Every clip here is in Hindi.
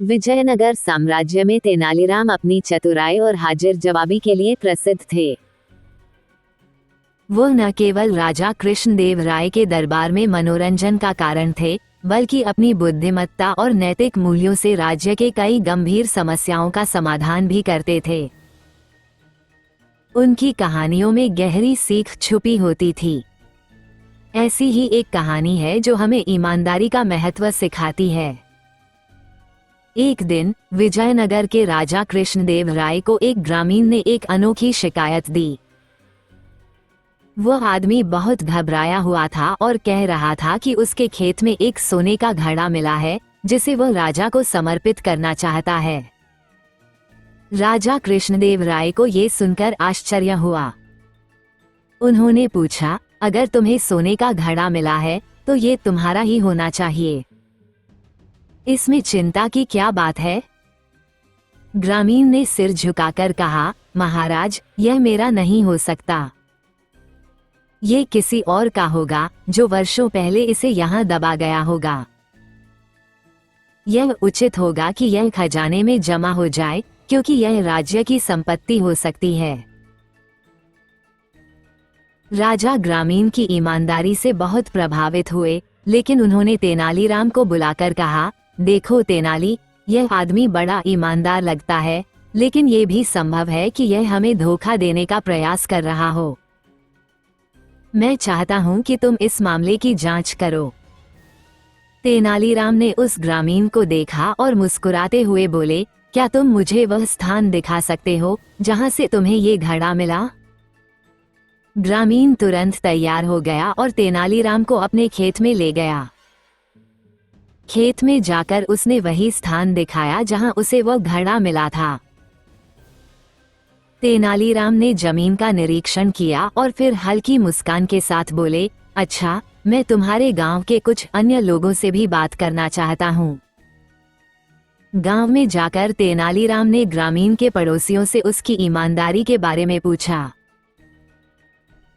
विजयनगर साम्राज्य में तेनालीराम अपनी चतुराई और हाजिर जवाबी के लिए प्रसिद्ध थे। वो न केवल राजा कृष्णदेव राय के दरबार में मनोरंजन का कारण थे, बल्कि अपनी बुद्धिमत्ता और नैतिक मूल्यों से राज्य के कई गंभीर समस्याओं का समाधान भी करते थे। उनकी कहानियों में गहरी सीख छुपी होती थी। ऐसी ही एक कहानी है जो हमें ईमानदारी का महत्व सिखाती है। एक दिन विजयनगर के राजा कृष्णदेव राय को एक ग्रामीण ने एक अनोखी शिकायत दी। वह आदमी बहुत घबराया हुआ था और कह रहा था कि उसके खेत में एक सोने का घड़ा मिला है, जिसे वह राजा को समर्पित करना चाहता है। राजा कृष्णदेव राय को ये सुनकर आश्चर्य हुआ। उन्होंने पूछा, अगर तुम्हें सोने का घड़ा मिला है तो ये तुम्हारा ही होना चाहिए। इसमें चिंता की क्या बात है? ग्रामीण ने सिर झुकाकर कहा, महाराज, यह मेरा नहीं हो सकता। ये किसी और का होगा, जो वर्षों पहले इसे यहाँ दबा गया होगा। यह उचित होगा कि यह खजाने में जमा हो जाए, क्योंकि यह राज्य की संपत्ति हो सकती है। राजा ग्रामीण की ईमानदारी से बहुत प्रभावित हुए, लेकिन उन्होंने तेनालीराम को बुलाकर कहा, देखो तेनाली, यह आदमी बड़ा ईमानदार लगता है, लेकिन ये भी संभव है कि यह हमें धोखा देने का प्रयास कर रहा हो। मैं चाहता हूं कि तुम इस मामले की जांच करो। तेनालीराम ने उस ग्रामीण को देखा और मुस्कुराते हुए बोले, क्या तुम मुझे वह स्थान दिखा सकते हो जहां से तुम्हें ये घड़ा मिला? ग्रामीण तुरंत तैयार हो गया और तेनालीराम को अपने खेत में ले गया। खेत में जाकर उसने वही स्थान दिखाया जहां उसे वह घड़ा मिला था। तेनालीराम ने जमीन का निरीक्षण किया और फिर हल्की मुस्कान के साथ बोले, अच्छा, मैं तुम्हारे गांव के कुछ अन्य लोगों से भी बात करना चाहता हूँ। गांव में जाकर तेनालीराम ने ग्रामीण के पड़ोसियों से उसकी ईमानदारी के बारे में पूछा।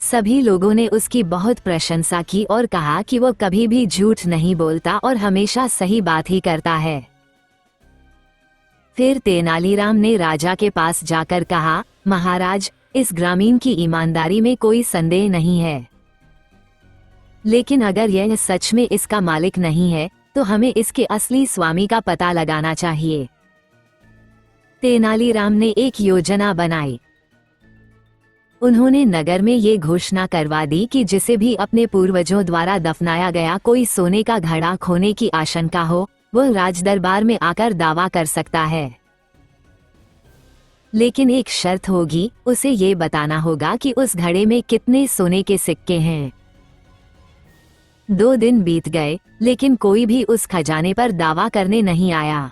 सभी लोगों ने उसकी बहुत प्रशंसा की और कहा कि वह कभी भी झूठ नहीं बोलता और हमेशा सही बात ही करता है। फिर तेनालीराम ने राजा के पास जाकर कहा, महाराज, इस ग्रामीण की ईमानदारी में कोई संदेह नहीं है, लेकिन अगर यह सच में इसका मालिक नहीं है तो हमें इसके असली स्वामी का पता लगाना चाहिए। तेनालीराम ने एक योजना बनाई। उन्होंने नगर में ये घोषणा करवा दी कि जिसे भी अपने पूर्वजों द्वारा दफनाया गया कोई सोने का घड़ा खोने की आशंका हो, वह राजदरबार में आकर दावा कर सकता है। लेकिन एक शर्त होगी, उसे ये बताना होगा कि उस घड़े में कितने सोने के सिक्के हैं। 2 दिन बीत गए, लेकिन कोई भी उस खजाने पर दावा करने नहीं आया।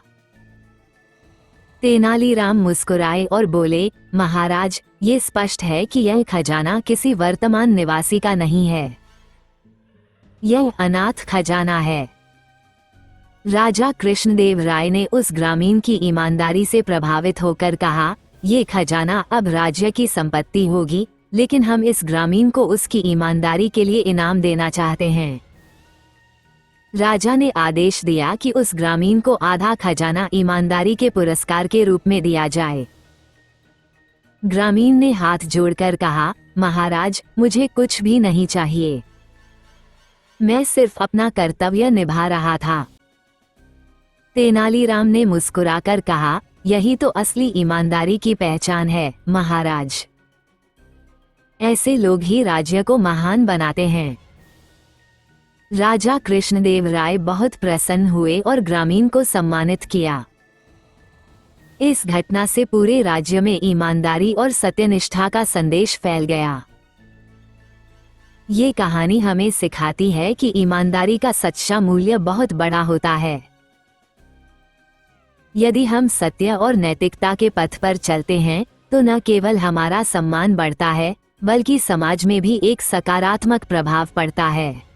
तेनालीराम मुस्कुराए और बोले, महाराज, ये स्पष्ट है कि यह खजाना किसी वर्तमान निवासी का नहीं है। यह अनाथ खजाना है। राजा कृष्णदेव राय ने उस ग्रामीण की ईमानदारी से प्रभावित होकर कहा, ये खजाना अब राज्य की संपत्ति होगी, लेकिन हम इस ग्रामीण को उसकी ईमानदारी के लिए इनाम देना चाहते हैं। राजा ने आदेश दिया कि उस ग्रामीण को आधा खजाना ईमानदारी के पुरस्कार के रूप में दिया जाए। ग्रामीण ने हाथ जोड़कर कहा, महाराज, मुझे कुछ भी नहीं चाहिए। मैं सिर्फ अपना कर्तव्य निभा रहा था। तेनालीराम ने मुस्कुराकर कहा, यही तो असली ईमानदारी की पहचान है, महाराज। ऐसे लोग ही राज्य को महान बनाते हैं। राजा कृष्णदेव राय बहुत प्रसन्न हुए और ग्रामीण को सम्मानित किया। इस घटना से पूरे राज्य में ईमानदारी और सत्यनिष्ठा का संदेश फैल गया। ये कहानी हमें सिखाती है कि ईमानदारी का सच्चा मूल्य बहुत बड़ा होता है। यदि हम सत्य और नैतिकता के पथ पर चलते हैं तो न केवल हमारा सम्मान बढ़ता है, बल्कि समाज में भी एक सकारात्मक प्रभाव पड़ता है।